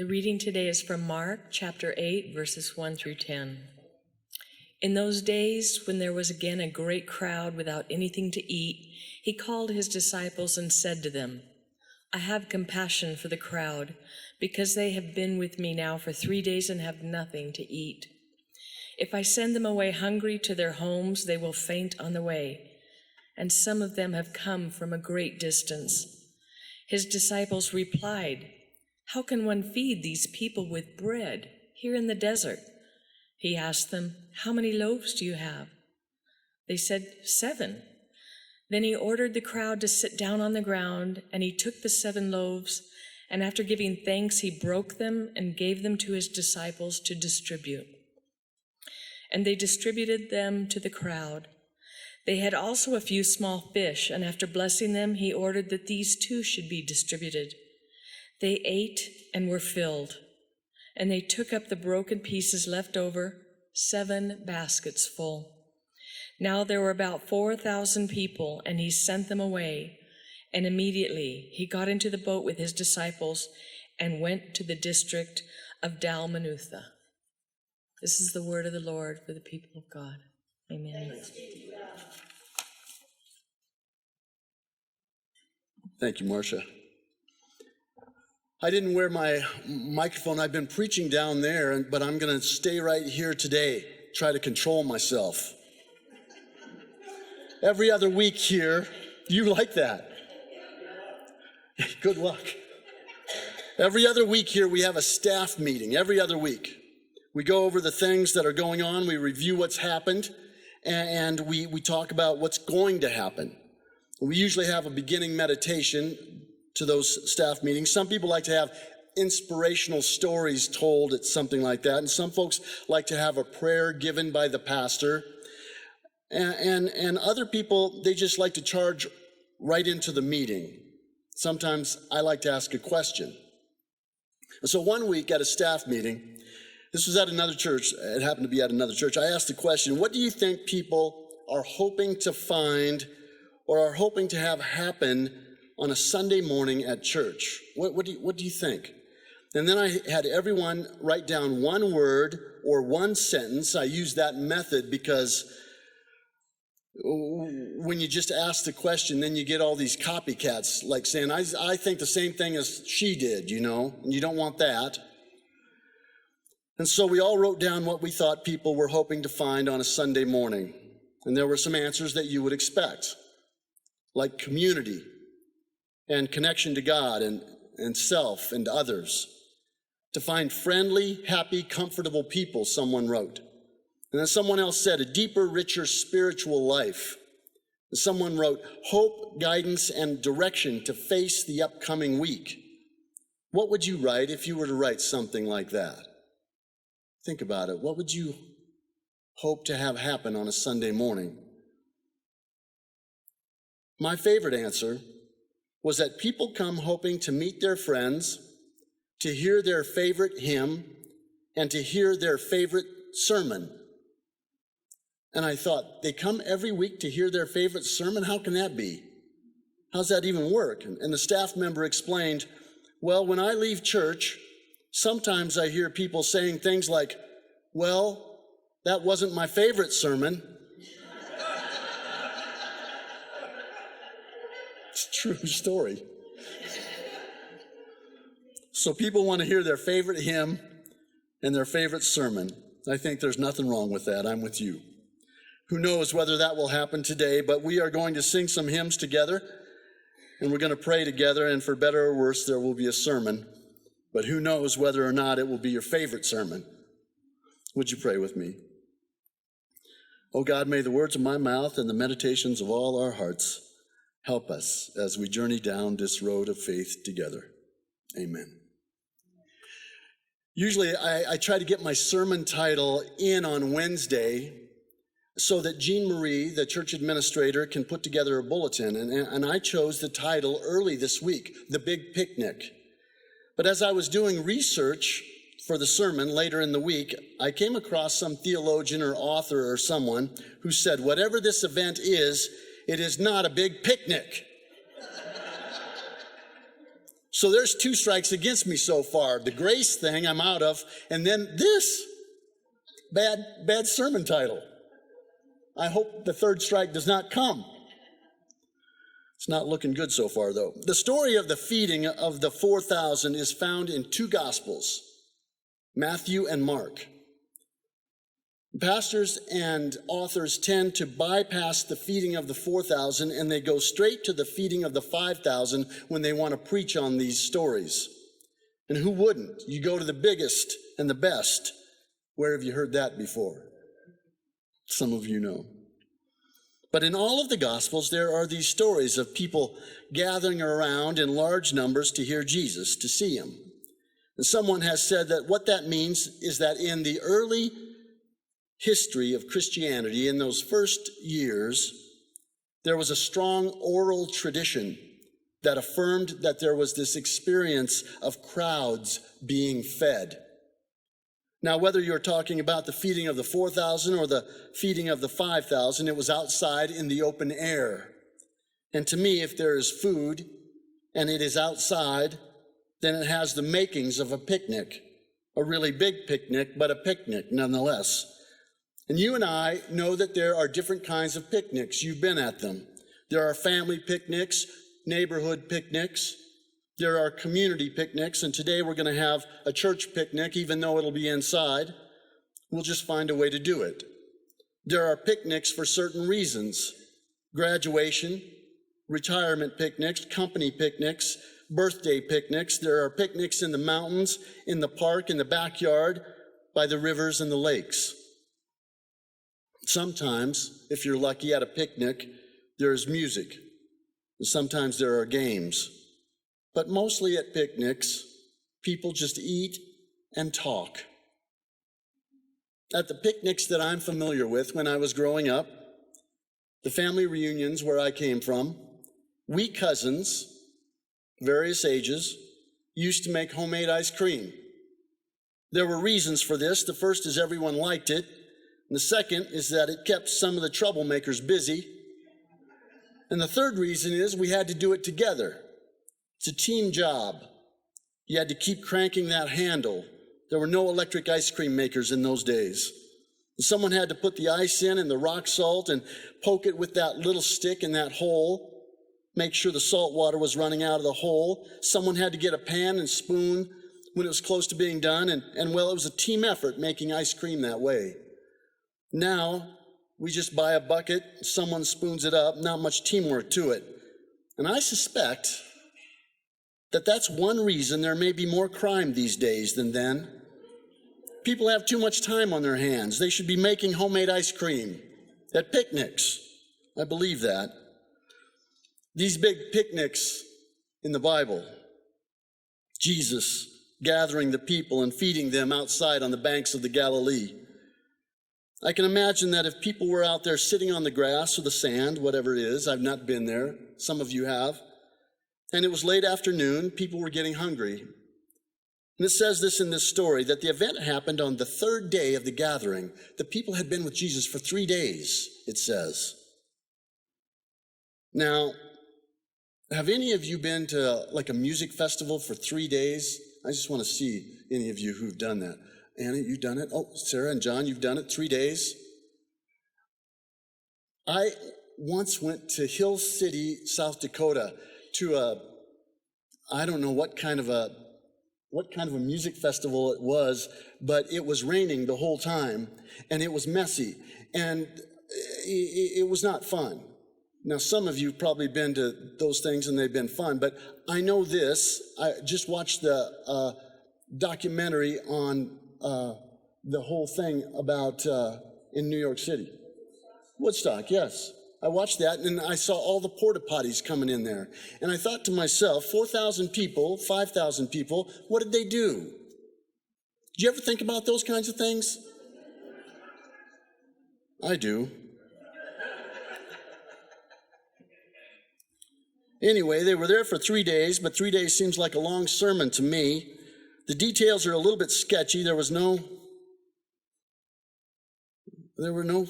The reading today is from Mark chapter 8, verses 1 through 10. In those days, when there was again a great crowd without anything to eat, he called his disciples and said to them, I have compassion for the crowd, because they have been with me now for 3 days and have nothing to eat. If I send them away hungry to their homes, they will faint on the way, and some of them have come from a great distance. His disciples replied, How can one feed these people with bread here in the desert? He asked them, How many loaves do you have? They said, 7. Then he ordered the crowd to sit down on the ground, and he took the 7 loaves, and after giving thanks, he broke them and gave them to his disciples to distribute. And they distributed them to the crowd. They had also a few small fish, and after blessing them, he ordered that these too should be distributed. They ate and were filled, and they took up the broken pieces left over, 7 baskets full. Now there were about 4,000 people, and he sent them away. And immediately he got into the boat with his disciples and went to the district of Dalmanutha. This is the word of the Lord for the people of God. Amen. Thank you, Marcia. I didn't wear my microphone. I've been preaching down there, but I'm going to stay right here today, try to control myself. Every other week here, you like that. Good luck. Every other week here, we have a staff meeting. Every other week. We go over the things that are going on. We review what's happened, and we talk about what's going to happen. We usually have a beginning meditation to those staff meetings. Some people like to have inspirational stories told at something like that, and some folks like to have a prayer given by the pastor. And other people, they just like to charge right into the meeting. Sometimes I like to ask a question. So one week at a staff meeting, this was at another church, it happened to be at another church, I asked the question, what do you think people are hoping to find or are hoping to have happen on a Sunday morning at church? What do you think? And then I had everyone write down one word or one sentence. I used that method because when you just ask the question, then you get all these copycats like saying, I think the same thing as she did, and you don't want that. And so we all wrote down what we thought people were hoping to find on a Sunday morning. And there were some answers that you would expect, like community and connection to God and self and others. To find friendly, happy, comfortable people, someone wrote. And then someone else said, a deeper, richer spiritual life. And someone wrote, hope, guidance, and direction to face the upcoming week. What would you write if you were to write something like that? Think about it. What would you hope to have happen on a Sunday morning? My favorite answer was that people come hoping to meet their friends, to hear their favorite hymn, and to hear their favorite sermon. And I thought, they come every week to hear their favorite sermon? How can that be? How's that even work? And the staff member explained, well, when I leave church, sometimes I hear people saying things like, well, that wasn't my favorite sermon. It's a true story. So people want to hear their favorite hymn and their favorite sermon. I think there's nothing wrong with that. I'm with you. Who knows whether that will happen today, but we are going to sing some hymns together, and we're going to pray together, and for better or worse, there will be a sermon. But who knows whether or not it will be your favorite sermon. Would you pray with me? Oh God, may the words of my mouth and the meditations of all our hearts help us as we journey down this road of faith together. Amen. Usually I try to get my sermon title in on Wednesday so that Jean Marie, the church administrator, can put together a bulletin. And I chose the title early this week, The Big Picnic. But as I was doing research for the sermon later in the week, I came across some theologian or author or someone who said, whatever this event is, it is not a big picnic. So there's 2 strikes against me so far. The grace thing I'm out of, and then this bad sermon title. I hope the 3rd strike does not come. It's not looking good so far, though. The story of the feeding of the 4,000 is found in 2 Gospels, Matthew and Mark. Pastors and authors tend to bypass the feeding of the 4,000 and they go straight to the feeding of the 5,000 when they want to preach on these stories. And who wouldn't? You go to the biggest and the best. Where have you heard that before? Some of you know. But in all of the Gospels, there are these stories of people gathering around in large numbers to hear Jesus, to see him. And someone has said that what that means is that in the early history of Christianity, in those first years, there was a strong oral tradition that affirmed that there was this experience of crowds being fed. Now, whether you're talking about the feeding of the 4,000 or the feeding of the 5,000, it was outside in the open air. And to me, if there is food and it is outside, then it has the makings of a picnic, a really big picnic, but a picnic nonetheless. And you and I know that there are different kinds of picnics. You've been at them. There are family picnics, neighborhood picnics. There are community picnics, and today we're going to have a church picnic, even though it'll be inside. We'll just find a way to do it. There are picnics for certain reasons: graduation, retirement picnics, company picnics, birthday picnics. There are picnics in the mountains, in the park, in the backyard, by the rivers and the lakes. Sometimes, if you're lucky at a picnic, there's music. Sometimes there are games. But mostly at picnics, people just eat and talk. At the picnics that I'm familiar with when I was growing up, the family reunions where I came from, we cousins, various ages, used to make homemade ice cream. There were reasons for this. The first is everyone liked it. And the second is that it kept some of the troublemakers busy. And the third reason is we had to do it together. It's a team job. You had to keep cranking that handle. There were no electric ice cream makers in those days. And someone had to put the ice in and the rock salt and poke it with that little stick in that hole, make sure the salt water was running out of the hole. Someone had to get a pan and spoon when it was close to being done. And well, it was a team effort making ice cream that way. Now, we just buy a bucket, someone spoons it up, not much teamwork to it. And I suspect that that's one reason there may be more crime these days than then. People have too much time on their hands. They should be making homemade ice cream at picnics. I believe that. These big picnics in the Bible, Jesus gathering the people and feeding them outside on the banks of the Galilee. I can imagine that if people were out there sitting on the grass or the sand, whatever it is, I've not been there, some of you have, and it was late afternoon, people were getting hungry. And it says this in this story, that the event happened on the 3rd day of the gathering. The people had been with Jesus for 3 days, it says. Now, have any of you been to like a music festival for 3 days? I just want to see any of you who've done that. Anna, you've done it? Oh, Sarah and John, you've done it 3 days? I once went to Hill City, South Dakota, to I don't know what kind of a music festival it was, but it was raining the whole time, and it was messy, and it was not fun. Now, some of you have probably been to those things, and they've been fun, but I know this. I just watched the documentary on the whole thing about in New York City. Woodstock, yes. I watched that, and I saw all the porta potties coming in there. And I thought to myself, 4,000 people, 5,000 people, what did they do? Did you ever think about those kinds of things? I do. Anyway, they were there for 3 days, but 3 days seems like a long sermon to me. The details are a little bit sketchy. There were no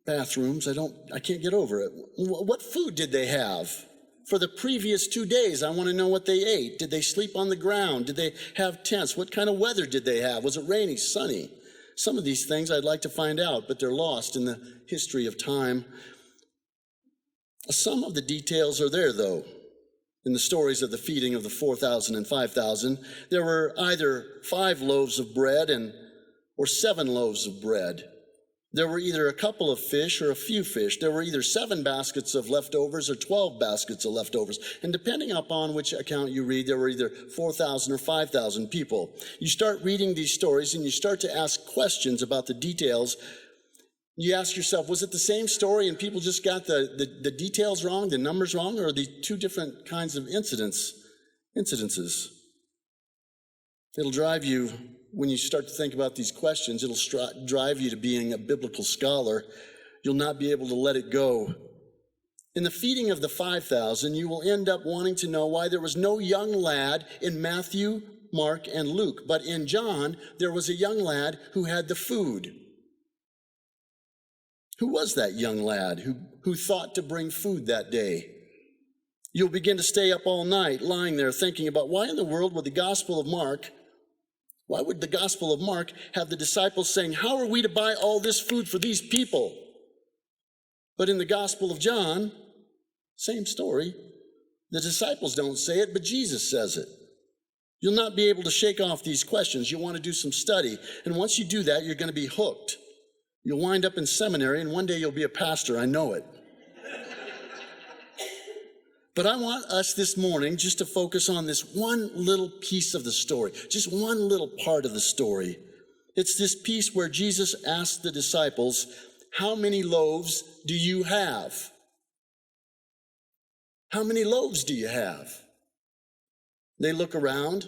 bathrooms. I can't get over it. What food did they have? for the previous 2 days. I want to know what they ate. Did they sleep on the ground? Did they have tents? What kind of weather did they have? Was it rainy, sunny? Some of these things I'd like to find out, but they're lost in the history of time. Some of the details are there, though. In the stories of the feeding of the 4,000 and 5,000, there were either 5 loaves of bread or 7 loaves of bread. There were either a couple of fish or a few fish. There were either 7 baskets of leftovers or 12 baskets of leftovers. And depending upon which account you read, there were either 4,000 or 5,000 people. You start reading these stories and you start to ask questions about the details. You ask yourself, was it the same story and people just got the details wrong, the numbers wrong, or are they 2 different kinds of incidences? It'll drive you, when you start to think about these questions, it'll drive you to being a biblical scholar. You'll not be able to let it go. In the feeding of the 5,000, you will end up wanting to know why there was no young lad in Matthew, Mark, and Luke, but in John, there was a young lad who had the food. Who was that young lad who thought to bring food that day? You'll begin to stay up all night lying there thinking about why in the world would the Gospel of Mark have the disciples saying, how are we to buy all this food for these people? But in the Gospel of John, same story. The disciples don't say it, but Jesus says it. You'll not be able to shake off these questions. You'll want to do some study. And once you do that, you're going to be hooked. You'll wind up in seminary, and one day you'll be a pastor. I know it. But I want us this morning just to focus on this one little piece of the story, just one little part of the story. It's this piece where Jesus asked the disciples, how many loaves do you have? How many loaves do you have? They look around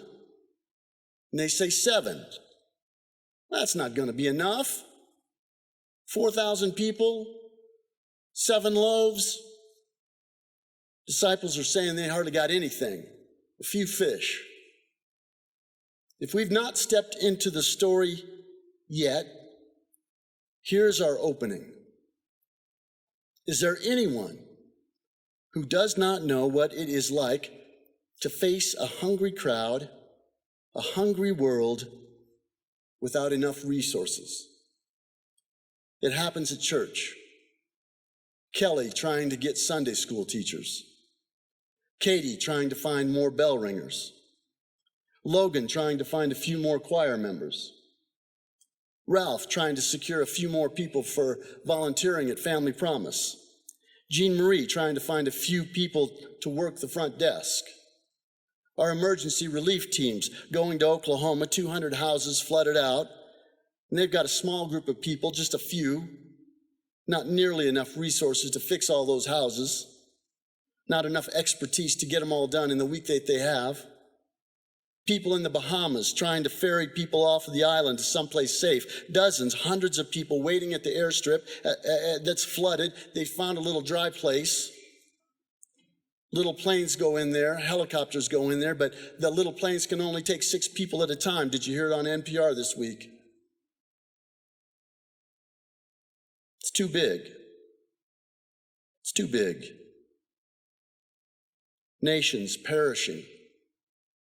and they say 7. That's not going to be enough. 4,000 people, 7 loaves. Disciples are saying they hardly got anything, a few fish. If we've not stepped into the story yet, here's our opening. Is there anyone who does not know what it is like to face a hungry crowd, a hungry world without enough resources? It happens at church. Kelly trying to get Sunday school teachers. Katie trying to find more bell ringers. Logan trying to find a few more choir members. Ralph trying to secure a few more people for volunteering at Family Promise. Jean Marie trying to find a few people to work the front desk. Our emergency relief teams going to Oklahoma, 200 houses flooded out, and they've got a small group of people, just a few, not nearly enough resources to fix all those houses. Not enough expertise to get them all done in the week that they have. People in the Bahamas trying to ferry people off of the island to someplace safe. Dozens, hundreds of people waiting at the airstrip that's flooded. They found a little dry place. Little planes go in there, helicopters go in there, but the little planes can only take 6 people at a time. Did you hear it on NPR this week? It's too big. It's too big. Nations perishing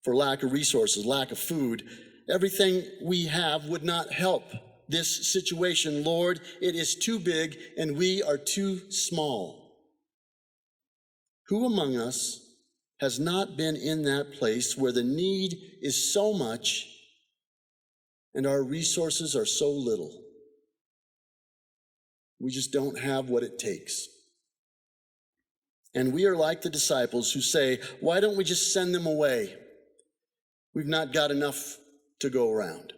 for lack of resources, lack of food. Everything we have would not help this situation. Lord, it is too big and we are too small. Who among us has not been in that place where the need is so much and our resources are so little? We just don't have what it takes. And we are like the disciples who say, why don't we just send them away? We've not got enough to go around.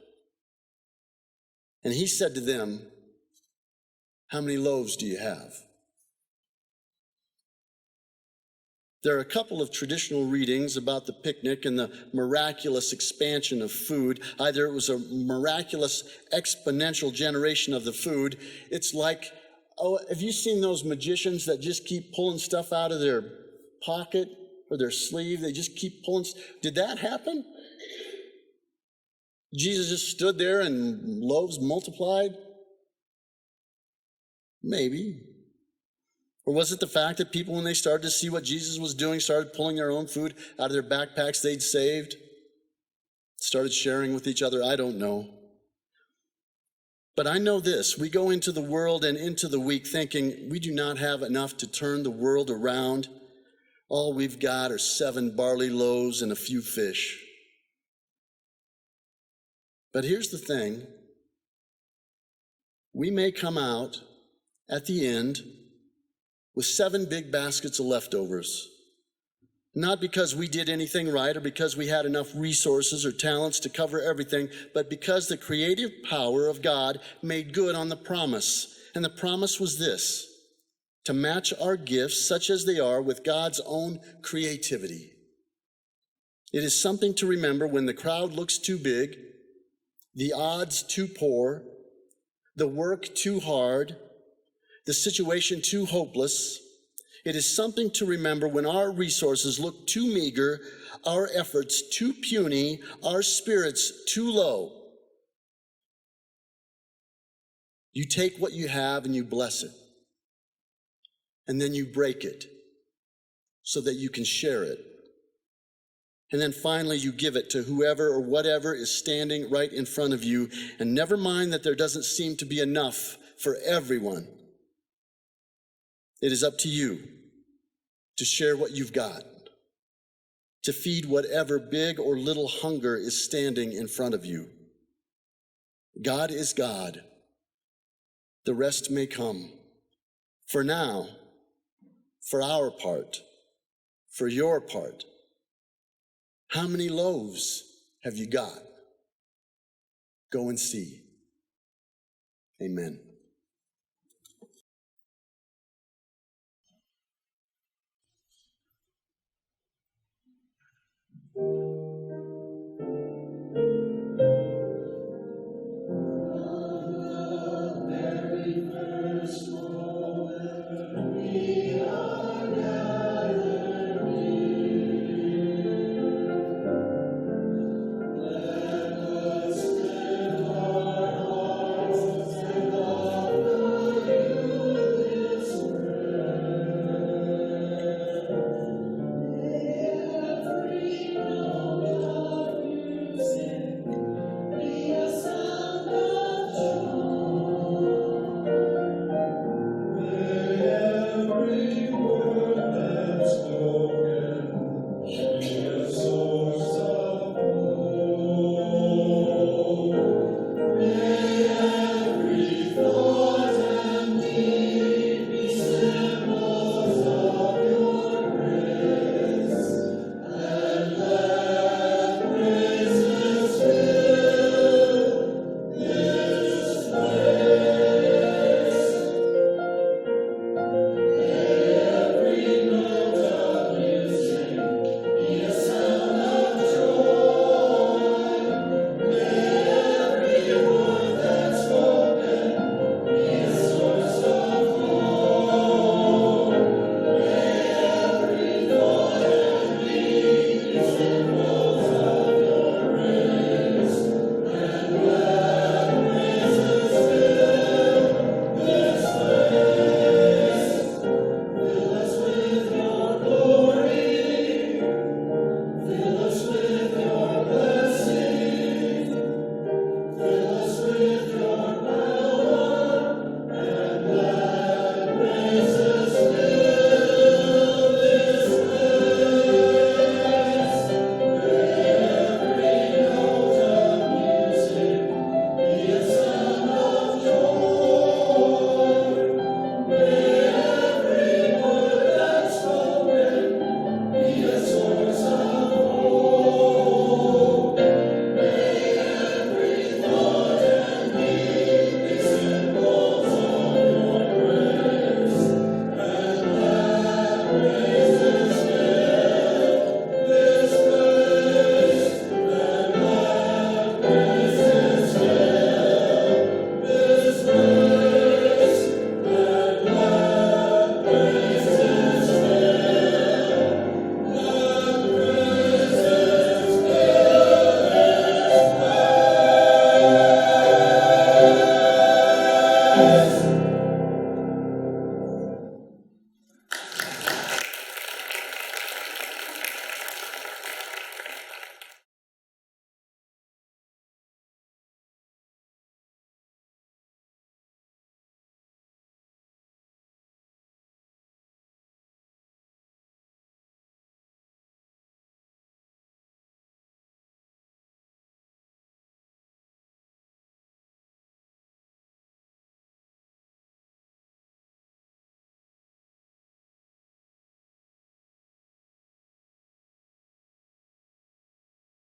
And he said to them, how many loaves do you have? There are a couple of traditional readings about the picnic and the miraculous expansion of food. Either it was a miraculous exponential generation of the food. It's like, oh, have you seen those magicians that just keep pulling stuff out of their pocket or their sleeve? They just keep pulling. Did that happen? Jesus just stood there and loaves multiplied? Maybe. Or was it the fact that people, when they started to see what Jesus was doing, started pulling their own food out of their backpacks they'd saved, started sharing with each other? I don't know. But I know this: we go into the world and into the week thinking we do not have enough to turn the world around. All we've got are 7 barley loaves and a few fish. But here's the thing: we may come out at the end with 7 big baskets of leftovers. Not because we did anything right or because we had enough resources or talents to cover everything, but because the creative power of God made good on the promise. And the promise was this: to match our gifts, such as they are, with God's own creativity. It is something to remember when the crowd looks too big, the odds too poor, the work too hard, the situation too hopeless. It is something to remember when our resources look too meager, our efforts too puny, our spirits too low. You take what you have and you bless it. And then you break it so that you can share it. And then finally you give it to whoever or whatever is standing right in front of you. And never mind that there doesn't seem to be enough for everyone. It is up to you to share what you've got, to feed whatever big or little hunger is standing in front of you. God is God. The rest may come. For now, for our part, for your part, how many loaves have you got? Go and see. Amen.